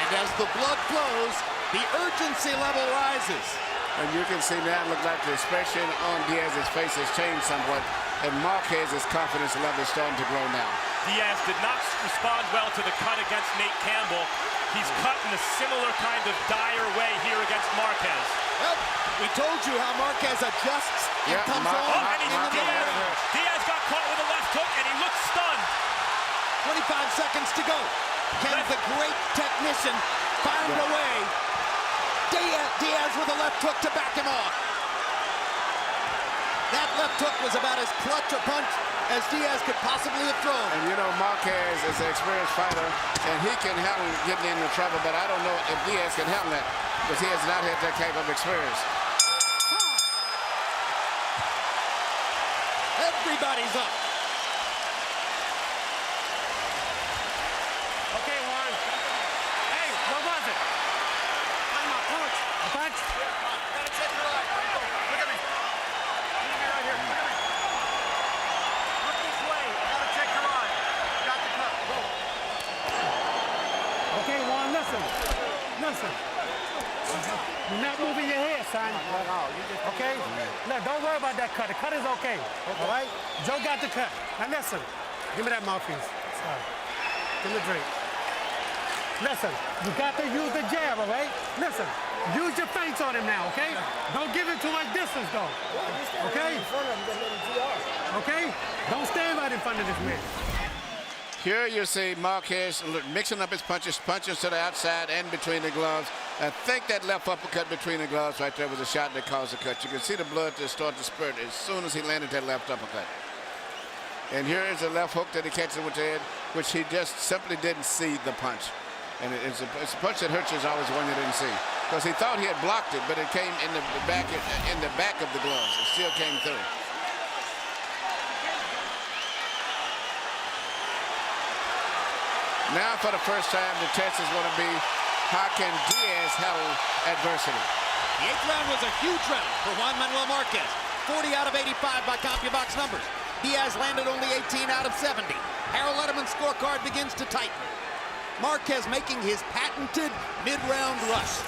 And as the blood flows, the urgency level rises.
And you can see now, it looks like the expression on Diaz's face has changed somewhat, and Marquez's confidence level is starting to grow now.
Diaz did not respond well to the cut against Nate Campbell. He's cut in a similar kind of dire way here against Marquez.
Well, we told you how Marquez adjusts and comes on
and
in the middle.
Diaz got caught with a left hook, and he looks stunned.
25 seconds to go. Can the great technician find a way? Diaz with a left hook to back him off. That left hook was about as clutch a punch as Diaz could possibly have thrown.
And Marquez is an experienced fighter, and he can handle getting into trouble, but I don't know if Diaz can handle that, because he has not had that type of experience.
Everybody's up.
Okay, Juan. Hey, what was it? I'm a punch. A punch?
Gotta check your eye. Look at me. Leave me right here. Look at me. Look this way. Gotta check your eye. Got the cut. Go.
Okay, Juan, listen. Listen. You're not moving your head, son. Okay? Look, don't worry about that cut. The cut is okay. All right? Joe got the cut. Now listen. Give me that mouthpiece. Give me the drink. Listen, you got to use the jab, all right? Listen, use your feints on him now, okay? Don't give him too much distance, though. Okay? Okay? Don't stand right in front of this man.
Here you see Marquez mixing up his punches to the outside and between the gloves. I think that left uppercut between the gloves right there was a shot that caused the cut. You can see the blood just start to spurt as soon as he landed that left uppercut. And here is a left hook that he catches with the head, which he just simply didn't see the punch. And it's a punch that hurts is always one you didn't see. Because he thought he had blocked it, but it came in the back of the gloves. It still came through. Now for the first time, the test is going to be, how can Diaz handle adversity?
The 8th round was a huge round for Juan Manuel Marquez. 40 out of 85 by CompuBox numbers. Diaz landed only 18 out of 70. Harold Letterman's scorecard begins to tighten. Marquez making his patented mid-round rush.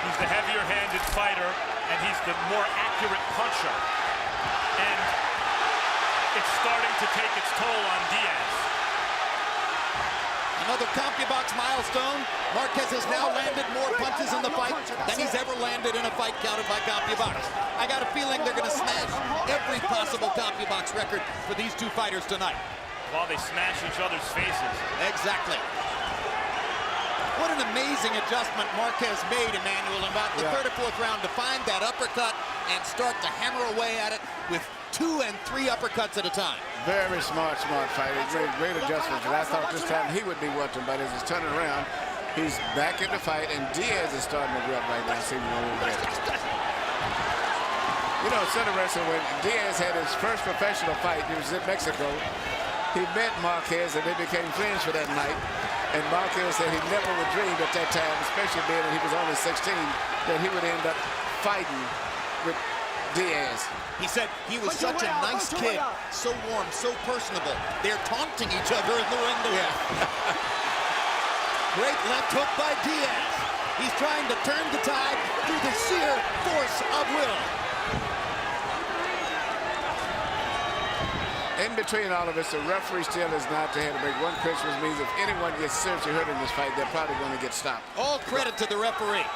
He's the heavier-handed fighter, and he's the more accurate puncher. And it's starting to take its toll on Diaz.
Another CompuBox milestone. Marquez has now landed more punches in the fight than he's ever landed in a fight counted by CompuBox. I got a feeling they're going to smash every possible CompuBox record for these two fighters tonight.
While they smash each other's faces.
Exactly. What an amazing adjustment Marquez made, Emmanuel, in about the third or fourth round to find that uppercut and start to hammer away at it with 2 and 3 uppercuts at a time.
Very smart fighter. He made great adjustments, and I thought this time he would be watching, but as he's turning around, he's back in the fight, and Diaz is starting to rub right now. See him a little bit. You know, it's interesting, when Diaz had his first professional fight, he was in Mexico. He met Marquez, and they became friends for that night. And Marquez said he never would dream at that time, especially being that he was only 16, that he would end up fighting with Diaz.
He said he was such a nice kid, so warm, so personable. They're taunting each other in the ring together. Great left hook by Diaz. He's trying to turn the tide through the sheer force of will.
In between all of this, the referee still is not to have to make one pitch, which means if anyone gets seriously hurt in this fight, they're probably going to get stopped.
All credit to the referee.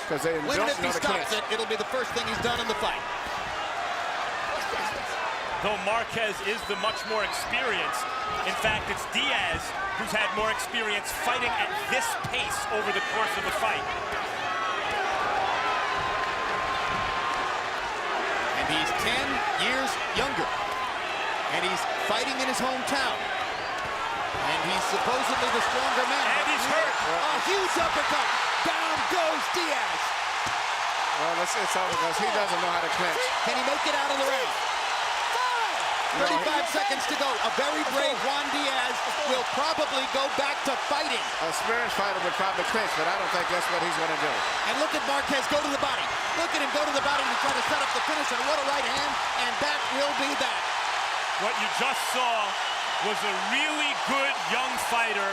Because they don't know
if he
the
stops
clinch.
it, it'll be the first thing he's done in the fight.
Though Marquez is the much more experienced, in fact, it's Diaz who's had more experience fighting at this pace over the course of the fight.
And he's 10 years younger. And he's fighting in his hometown. And he's supposedly the stronger man.
And he's hurt.
A huge uppercut. Down goes Diaz.
Well, it's all because he doesn't know how to clinch.
Can he make it out of the ring? 35 seconds to go. A very brave Juan Diaz will probably go back to fighting.
A experienced fighter would probably clinch, but I don't think that's what he's going to do.
And look at Marquez go to the body. Look at him go to the body and try to set up the finish. And what a right hand. And that will be that.
What you just saw was a really good young fighter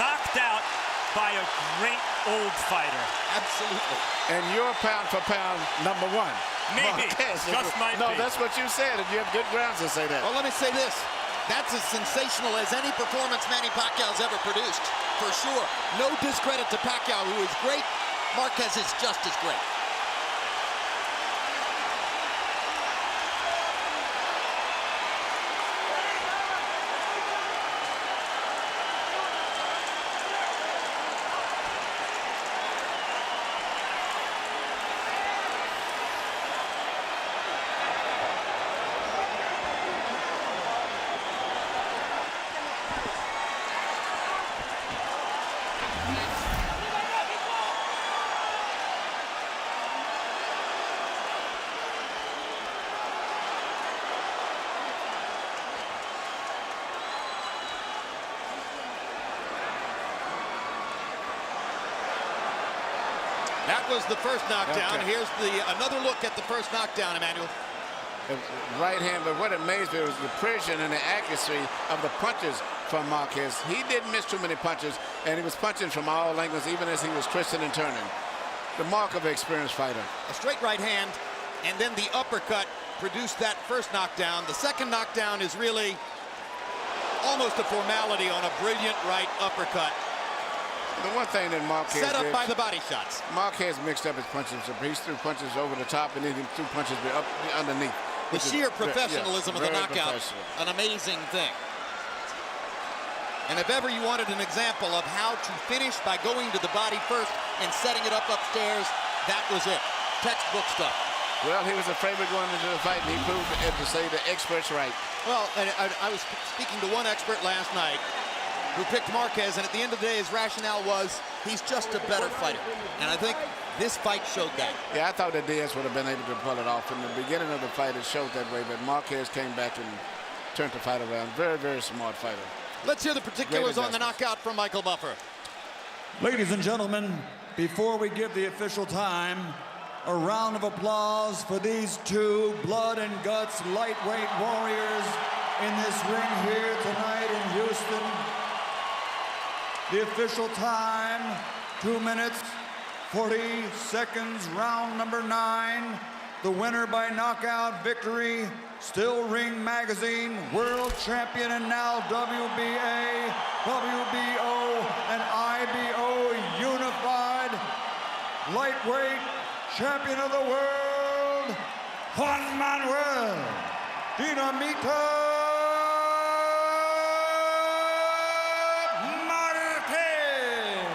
knocked out by a great old fighter.
Absolutely.
And you're pound for pound number one.
Maybe.
Marquez.
Just might
no,
be.
that's what you said, and you have good grounds to say that.
Well, let me say this. That's as sensational as any performance Manny Pacquiao's ever produced, for sure. No discredit to Pacquiao, who is great. Marquez is just as great. That was the first knockdown.
Okay.
Here's another look at the first knockdown, Emmanuel.
Right hand, but what amazed me was the precision and the accuracy of the punches from Marquez. He didn't miss too many punches, and he was punching from all angles, even as he was twisting and turning. The mark of an experienced fighter.
A straight right hand, and then the uppercut produced that first knockdown. The second knockdown is really almost a formality on a brilliant right uppercut.
The one thing that Marquez
set up
did,
by the body shots.
Marquez mixed up his punches. He threw punches over the top, and then he threw punches up underneath.
The sheer professionalism of the knockout, an amazing thing. And if ever you wanted an example of how to finish by going to the body first and setting it up upstairs, that was it. Textbook stuff.
Well, he was afraid of going into the fight, and he proved it to say the expert's right.
Well, I was speaking to one expert last night who picked Marquez, and at the end of the day, his rationale was he's just a better fighter. And I think this fight showed that.
Yeah, I thought that Diaz would have been able to pull it off. In the beginning of the fight, it showed that way, but Marquez came back and turned the fight around. Very, very smart fighter.
Let's hear the particulars on the knockout from Michael Buffer.
Ladies and gentlemen, before we give the official time, a round of applause for these two blood and guts lightweight warriors in this ring here tonight in Houston. The official time, 2 minutes, 40 seconds, round number 9. The winner by knockout victory, Still Ring Magazine World Champion and now WBA, WBO, and IBO Unified Lightweight Champion of the World, Juan Manuel Dinamita Marquez.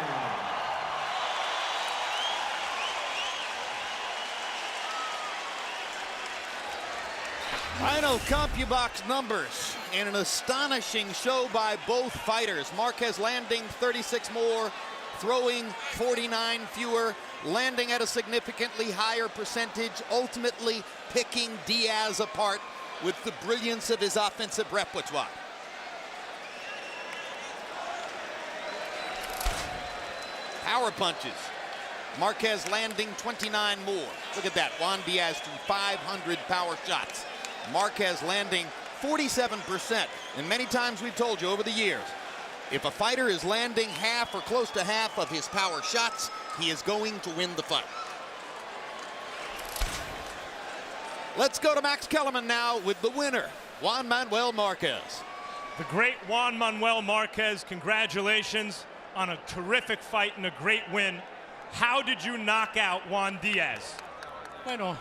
Final CompuBox numbers in an astonishing show by both fighters. Marquez landing 36 more, throwing 49 fewer, landing at a significantly higher percentage, ultimately picking Diaz apart with the brilliance of his offensive repertoire. Power punches. Marquez landing 29 more. Look at that, Juan Diaz to 500 power shots. Marquez landing 47%. And many times we've told you over the years, if a fighter is landing half or close to half of his power shots, he is going to win the fight. Let's go to Max Kellerman now with the winner, Juan Manuel Marquez.
The great Juan Manuel Marquez, congratulations on a terrific fight and a great win. How did you knock out Juan Diaz?
Bueno,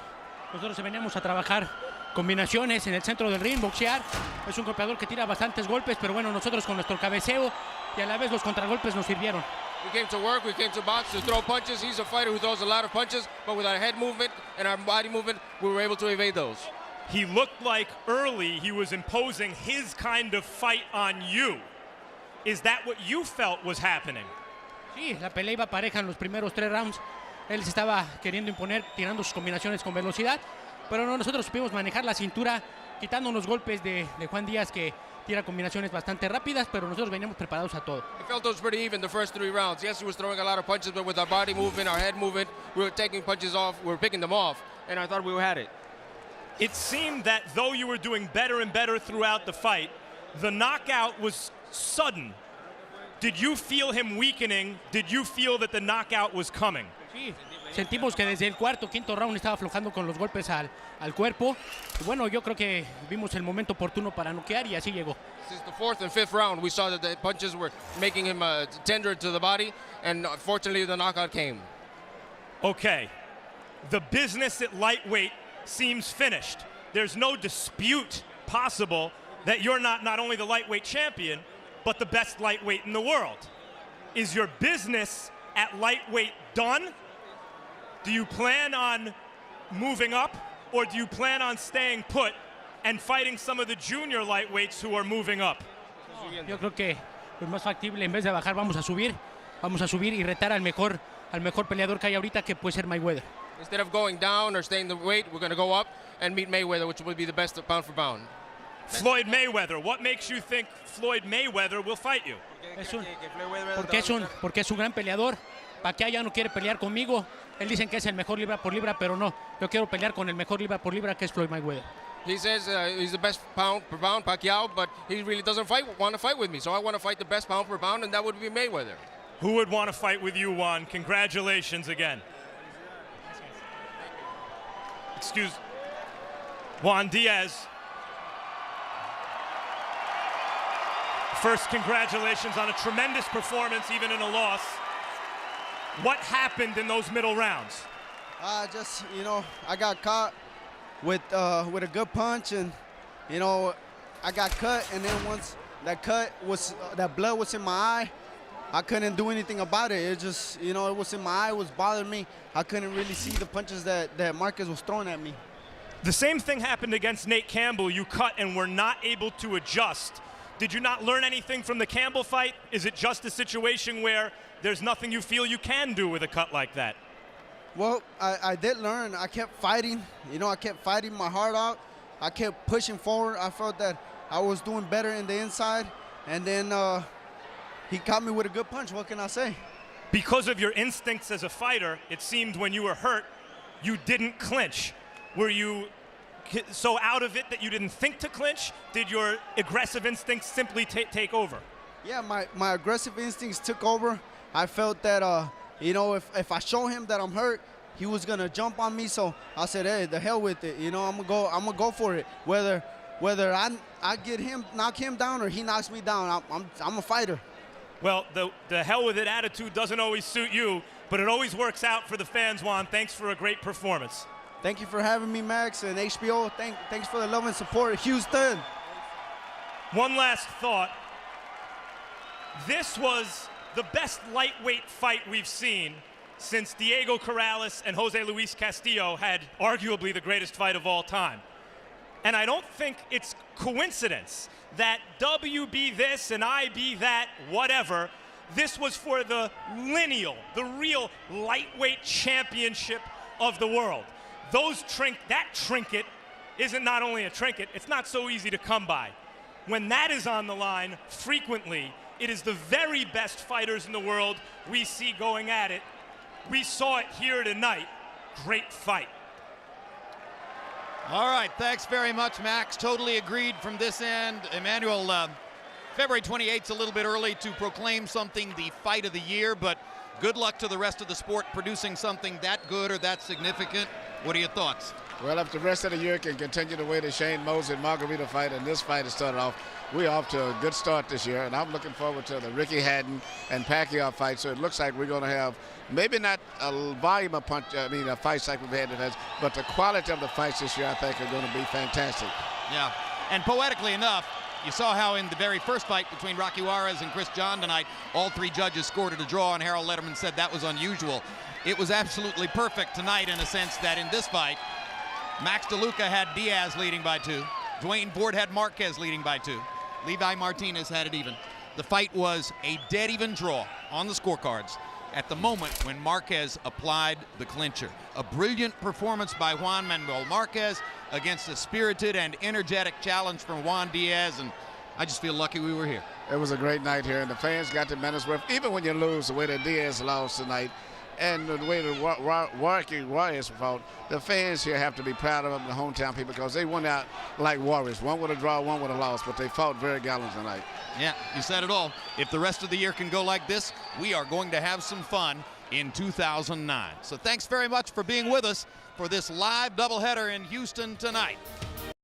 nosotros veníamos a trabajar combinaciones en el centro del ring, boxear. Es un golpeador que tira bastantes golpes, pero bueno, nosotros con nuestro cabeceo y a la vez los contragolpes nos sirvieron.
We came to work, we came to box, to throw punches. He's a fighter who throws a lot of punches, but with our head movement and our body movement, we were able to evade those.
He looked like early he was imposing his kind of fight on you. Is that what you felt was happening?
Sí, la pelea iba pareja en los primeros 3 rounds. Él se estaba queriendo imponer, tirando sus combinaciones con velocidad, pero no, nosotros supimos manejar la cintura, quitando unos golpes de Juan Díaz que tira combinaciones bastante rápidas, pero nosotros veníamos preparados a todo.
I felt it was pretty even the first 3 rounds. Yes, he was throwing a lot of punches, but with our body movement, our head movement, we were taking punches off, we were picking them off, and I thought we had it.
It seemed that though you were doing better and better throughout the fight, the knockout was sudden. Did you feel him weakening? Did you feel that the knockout was coming?
Sí, sentimos que desde el cuarto, quinto round estaba aflojando con los golpes al cuerpo. Y bueno, yo creo que vimos el momento oportuno para noquear y así llegó.
Since the 4th and 5th round, we saw that the punches were making him tender to the body, and fortunately the knockout came.
Okay, the business at lightweight seems finished. There's no dispute possible that you're not only the lightweight champion, but the best lightweight in the world. Is your business at lightweight done? Do you plan on moving up, or do you plan on staying put and fighting some of the junior lightweights who are moving up?
Yo creo que es más factible, en vez de bajar, vamos a subir y retar al mejor peleador que hay ahorita, que puede ser Mayweather.
Instead of going down or staying the weight, we're going to go up and meet Mayweather, which will be the best pound for pound.
Floyd Mayweather, what makes you think Floyd Mayweather will fight you?
Porque es un gran peleador. Pacquiao ya no quiere pelear conmigo. Él dicen que es el mejor libra por libra, pero no. Yo quiero pelear con el mejor libra por libra, que es Floyd Mayweather.
He says he's the best pound per pound, Pacquiao, but he really doesn't want to fight with me. So I want to fight the best pound per pound, and that would be Mayweather.
Who would want to fight with you, Juan? Congratulations again. Excuse Juan Diaz. First, congratulations on a tremendous performance, even in a loss. What happened in those middle rounds?
Just, I got caught with a good punch, and, I got cut, and then once that that blood was in my eye, I couldn't do anything about it. It just, it was in my eye, it was bothering me. I couldn't really see the punches that Marquez was throwing at me.
The same thing happened against Nate Campbell. You cut and were not able to adjust. Did you not learn anything from the Campbell fight? Is it just a situation where there's nothing you feel you can do with a cut like that?
Well, I did learn. I kept fighting. I kept fighting my heart out. I kept pushing forward. I felt that I was doing better in the inside. And then he caught me with a good punch. What can I say?
Because of your instincts as a fighter, it seemed when you were hurt, you didn't clinch. Were you so out of it that you didn't think to clinch? Did your aggressive instincts simply take over?
Yeah, my aggressive instincts took over. I felt that, you know, if I show him that I'm hurt, he was gonna jump on me. So I said, hey, the hell with it. You know, I'm gonna go for it. Whether I get him, knock him down, or he knocks me down, I'm a fighter.
Well, the hell with it attitude doesn't always suit you, but it always works out for the fans, Juan. Thanks for a great performance.
Thank you for having me, Max, and HBO. Thanks for the love and support, Houston.
One last thought. This was the best lightweight fight we've seen since Diego Corrales and Jose Luis Castillo had arguably the greatest fight of all time. And I don't think it's coincidence that W be this and I be that, whatever. This was for the lineal, the real lightweight championship of the world. That trinket isn't not only a trinket, it's not so easy to come by. When that is on the line, frequently, it is the very best fighters in the world we see going at it. We saw it here tonight. Great fight.
All right, thanks very much, Max. Totally agreed from this end. Emmanuel, February 28th is a little bit early to proclaim something the fight of the year, but good luck to the rest of the sport producing something that good or that significant. What are your thoughts?
Well, if the rest of the year can continue the way the Shane Mosley and Margarita fight and this fight has started off, we're off to a good start this year, and I'm looking forward to the Ricky Hatton and Pacquiao fight. So it looks like we're going to have maybe not a volume of fights like we've had in the past, but the quality of the fights this year I think are going to be fantastic.
Yeah, and poetically enough, you saw how in the very first fight between Rocky Juarez and Chris John tonight, all three judges scored it a draw, and Harold Letterman said that was unusual. It was absolutely perfect tonight in a sense that in this fight, Max DeLuca had Diaz leading by 2. Duane Board had Marquez leading by 2. Levi Martinez had it even. The fight was a dead even draw on the scorecards at the moment when Marquez applied the clincher. A brilliant performance by Juan Manuel Marquez against a spirited and energetic challenge from Juan Diaz, and I just feel lucky we were here.
It was a great night here, and the fans got the minutes worth. Even when you lose the way that Diaz lost tonight, and the way that Warriors fought, the fans here have to be proud of them, the hometown people, because they went out like warriors. One would have drawn, one would have lost, but they fought very gallant tonight.
Yeah, you said it all. If the rest of the year can go like this, we are going to have some fun in 2009. So thanks very much for being with us for this live doubleheader in Houston tonight.